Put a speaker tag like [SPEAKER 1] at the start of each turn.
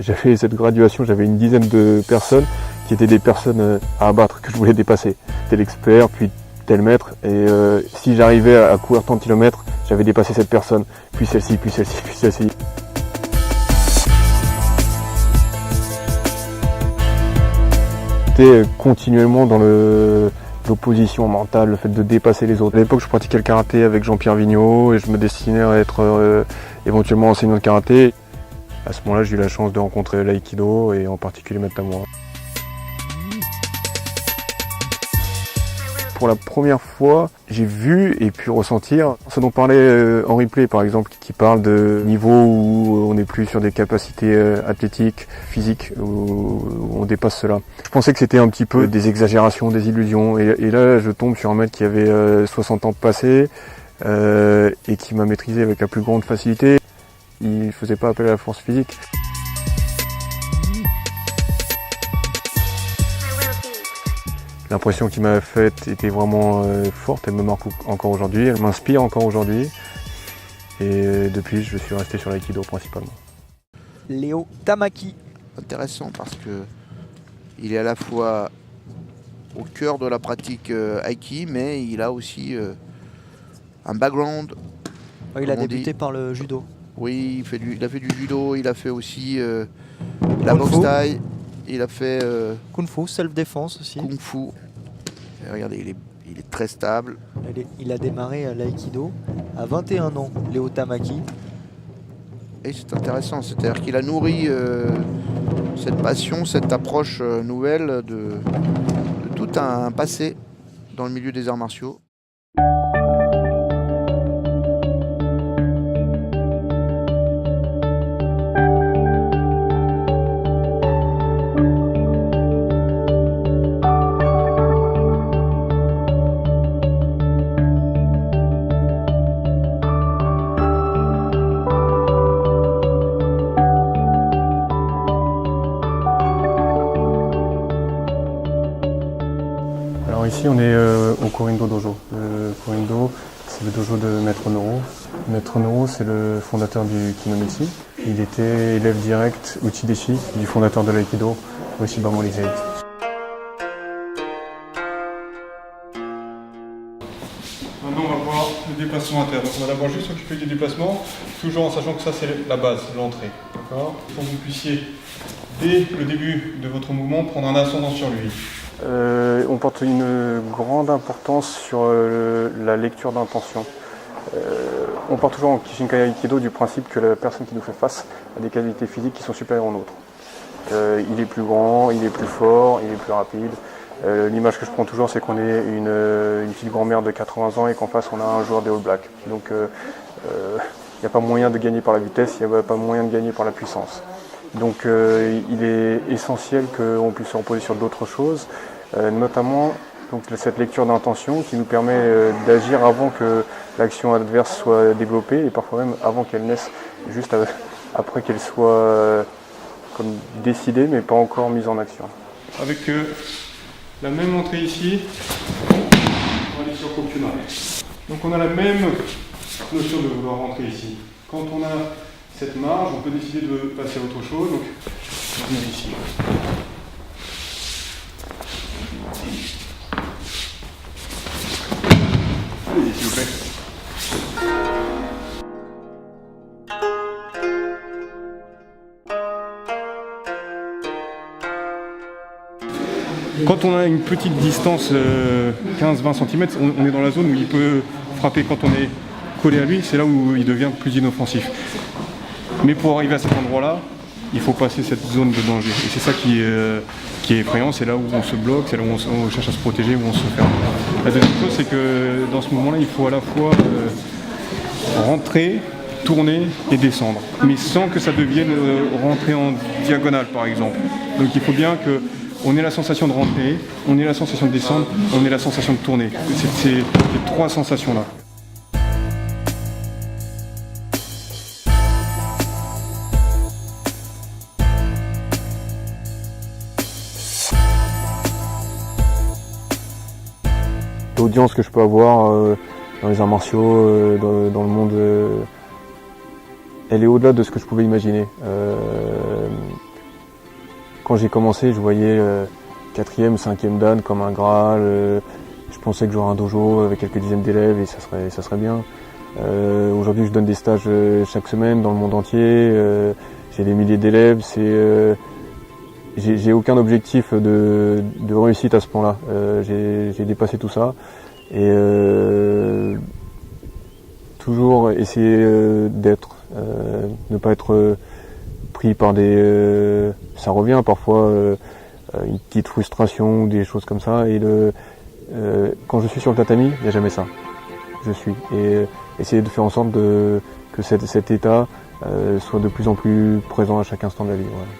[SPEAKER 1] j'avais cette graduation, j'avais une dizaine de personnes qui étaient des personnes à abattre, que je voulais dépasser. Tel expert, puis tel maître, et si j'arrivais à courir tant de kilomètres, j'avais dépassé cette personne, puis celle-ci, puis celle-ci, puis celle-ci. J'étais continuellement dans l'opposition mentale, le fait de dépasser les autres. À l'époque, je pratiquais le karaté avec Jean-Pierre Vigneault et je me destinais à être éventuellement enseignant de karaté. À ce moment-là, j'ai eu la chance de rencontrer l'aïkido et en particulier Maître Tamura. Pour la première fois, j'ai vu et pu ressentir ce dont parlait Henri Play, par exemple, qui parle de niveau où on n'est plus sur des capacités athlétiques, physiques, où on dépasse cela. Je pensais que c'était un petit peu des exagérations, des illusions, et là je tombe sur un maître qui avait 60 ans passés et qui m'a maîtrisé avec la plus grande facilité. Il ne faisait pas appel à la force physique. L'impression qu'il m'a faite était vraiment forte, elle me marque encore aujourd'hui, elle m'inspire encore aujourd'hui. Et depuis, je suis resté sur l'aïkido principalement.
[SPEAKER 2] Léo Tamaki.
[SPEAKER 3] Intéressant parce que il est à la fois au cœur de la pratique aiki, mais il a aussi un background.
[SPEAKER 2] Oh, il a débuté par le judo.
[SPEAKER 3] Oui, il a fait du judo, il a fait aussi la boxe thaï. Il a fait
[SPEAKER 2] Kung Fu, self-défense aussi.
[SPEAKER 3] Kung Fu. Et regardez, il est très stable.
[SPEAKER 2] Il a démarré à l'aïkido à 21 ans, Léo Tamaki.
[SPEAKER 3] Et c'est intéressant, c'est-à-dire qu'il a nourri cette passion, cette approche nouvelle de tout un passé dans le milieu des arts martiaux.
[SPEAKER 1] Alors ici on est au Korindo Dojo. Le Korindo, c'est le dojo de Maître Noro. Maître Noro, c'est le fondateur du Kinomichi. Il était élève direct Uchideshi, du fondateur de l'aïkido, Oshiba Morisei.
[SPEAKER 4] Maintenant on va voir le déplacement interne. Donc on va d'abord juste s'occuper du déplacement, toujours en sachant que ça c'est la base, l'entrée. D'accord ? Il faut que vous puissiez, dès le début de votre mouvement, prendre un ascendant sur lui.
[SPEAKER 1] On porte une grande importance sur la lecture d'intention. On part toujours en Kishinkai Aikido du principe que la personne qui nous fait face a des qualités physiques qui sont supérieures aux nôtres. Il est plus grand, il est plus fort, il est plus rapide. L'image que je prends toujours, c'est qu'on est une petite grand-mère de 80 ans et qu'en face on a un joueur des All Blacks. Donc il n'y a pas moyen de gagner par la vitesse, il n'y a pas moyen de gagner par la puissance. Donc il est essentiel qu'on puisse se reposer sur d'autres choses, notamment donc, cette lecture d'intention qui nous permet d'agir avant que l'action adverse soit développée et parfois même avant qu'elle naisse, juste après qu'elle soit comme décidée mais pas encore mise en action.
[SPEAKER 4] Avec la même entrée ici, on va aller sur Kokyunai. Donc on a la même notion de vouloir rentrer ici. Quand on a cette marge, on peut décider de passer à autre chose. Donc on vient ici. Allez-y s'il vous plaît. Quand on a une petite distance, 15-20 cm, on est dans la zone où il peut frapper quand on est collé à lui, c'est là où il devient plus inoffensif. Mais pour arriver à cet endroit-là, il faut passer cette zone de danger. Et c'est ça qui est effrayant, c'est là où on se bloque, c'est là où on cherche à se protéger, où on se ferme. La deuxième chose, c'est que dans ce mouvement-là, il faut à la fois rentrer, tourner et descendre. Mais sans que ça devienne rentrer en diagonale, par exemple. Donc il faut bien que on ait la sensation de rentrer, on ait la sensation de descendre, on ait la sensation de tourner. C'est ces trois sensations-là.
[SPEAKER 1] L'audience que je peux avoir dans les arts martiaux, dans le monde, elle est au-delà de ce que je pouvais imaginer. quand j'ai commencé, je voyais 4e, 5e dan comme un Graal. Je pensais que j'aurais un dojo avec quelques dizaines d'élèves et ça serait bien. Aujourd'hui, je donne des stages chaque semaine dans le monde entier. J'ai des milliers d'élèves. J'ai aucun objectif de réussite à ce point-là. J'ai dépassé tout ça et toujours essayer d'être, ne pas être pris par des. Ça revient parfois une petite frustration ou des choses comme ça. Et quand je suis sur le tatami, il n'y a jamais ça. Je suis et essayer de faire en sorte que cet état soit de plus en plus présent à chaque instant de la vie. Voilà.